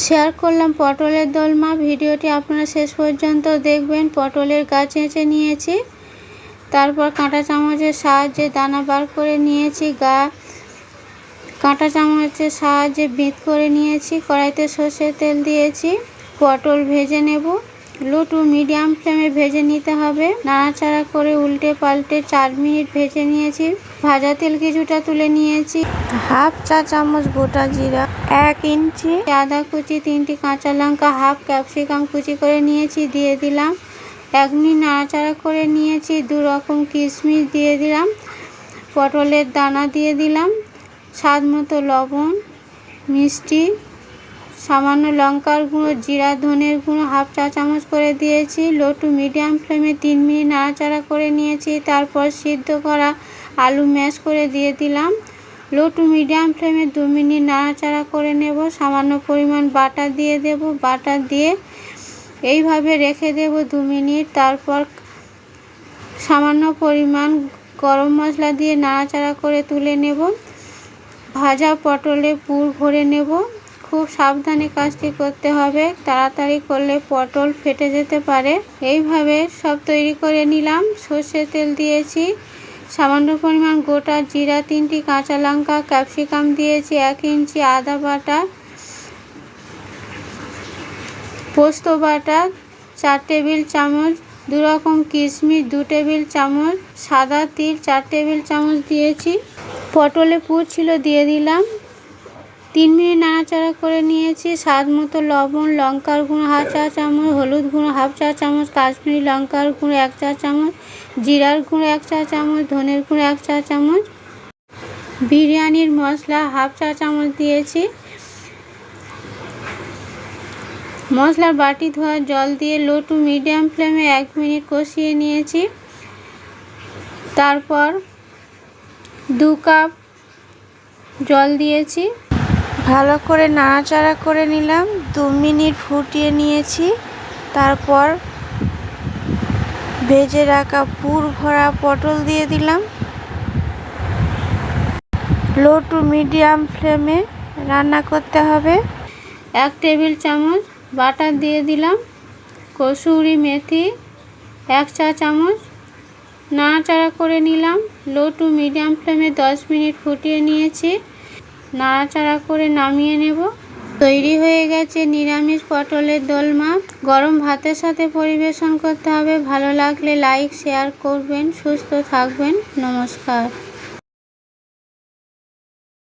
Share করলাম পটলের দোলমা। ভিডিওটি আপনারা শেষ পর্যন্ত দেখবেন। পটলের গাছ চেঁচে নিয়েছি, তারপর কাঁটা চামচের সাহায্যে দানা বার করে নিয়েছি, কাঁটা চামচের সাহায্যে বিট করে নিয়েছি। কড়াইতে সর্ষের তেল দিয়েছি, পটল ভেজে নেব। লো টু মিডিয়াম ফ্লেমে ভেজে নিতে হবে। নাড়াচাড়া করে উল্টে পাল্টে 4 মিনিট ভেজে নিয়েছি। ভাজা তেল কিছুটা তুলে নিয়েছি। হাফ চা চামচ গোটা জিরা, 1 ইঞ্চি আদা কুচি, 3টি কাঁচা লঙ্কা, হাফ ক্যাপসিকাম কুচি করে নিয়েছি, দিয়ে দিলাম। 1 মিনিট নাড়াচাড়া করে নিয়েছি। 2 রকম কিশমিশ দিয়ে দিলাম। পটলের দানা দিয়ে দিলাম। স্বাদ মতো লবণ, মিষ্টি, সামান্য লঙ্কার গুঁড়ো, জিরা ধনের গুঁড়ো হাফ চা চামচ করে দিয়েছি। লো টু মিডিয়াম ফ্লেমে 3 মিনিট নাড়াচাড়া করে নিয়েছি। তারপর সিদ্ধ করা আলু ম্যাশ করে দিয়ে দিলাম। লো টু মিডিয়াম ফ্লেমে 2 মিনিট নাড়াচাড়া করে নেব। সামান্য পরিমাণ বাটার দিয়ে দেব। বাটার দিয়ে এইভাবে রেখে দেব 2 মিনিট। তারপর সামান্য পরিমাণ গরম মশলা দিয়ে নাড়াচাড়া করে তুলে নেব। ভাজা পটলে পুর ভরে নেব। খুব সাবধানে কাজটি করতে হবে, তাড়াতাড়ি করলে পটল ফেটে যেতে পারে। এইভাবে সব তৈরি করে নিলাম। সর্ষের তেল দিয়েছি, সামান্য পরিমাণ গোটা জিরা, 3টি কাঁচা লঙ্কা, ক্যাপসিকাম দিয়েছি, 1 ইঞ্চি আদা বাটা, পোস্ত বাটা 4 টেবিল চামচ, 2 রকম কিশমিশ 2 টেবিল চামচ, সাদা তিল 4 টেবিল চামচ দিয়েছি। পটলে পুর ছিল, দিয়ে দিলাম। 3 মিনিট নাড়াচাড়া করে নিয়েছি। স্বাদ মতো লবণ, লঙ্কার গুঁড়ো হাফ চা চামচ, হলুদ গুঁড়ো হাফ চা চামচ, কাশ্মীরি লঙ্কার গুঁড়ো 1 চা চামচ, জিরার গুঁড়ো 1 চা চামচ, ধনের গুঁড়ো 1 চা চামচ, বিরিয়ানির মশলা হাফ চা চামচ দিয়েছি। মশলার বাটি ধোয়া জল দিয়ে লো টু মিডিয়াম ফ্লেমে 1 মিনিট কষিয়ে নিয়েছি। তারপর 2 কাপ জল দিয়েছি। ভালো করে নাড়াচাড়া করে নিলাম। 2 মিনিট ফুটিয়ে নিয়েছি। তারপর ভেজে রাখা পুর ভরা পটল দিয়ে দিলাম। লো টু মিডিয়াম ফ্লেমে রান্না করতে হবে। 1 টেবিল চামচ বাটার দিয়ে দিলাম। কসুরি মেথি 1 চা চামচ, নাড়াচাড়া করে নিলাম। লো টু মিডিয়াম ফ্লেমে 10 মিনিট ফুটিয়ে নিয়েছি। নাড়াচাড়া করে নামিয়ে নেব। তৈরি হয়ে গেছে নিরামিষ পটলের দোলমা। গরম ভাতের সাথে পরিবেশন করতে হবে। ভালো লাগলে লাইক শেয়ার করবেন। সুস্থ থাকবেন। নমস্কার।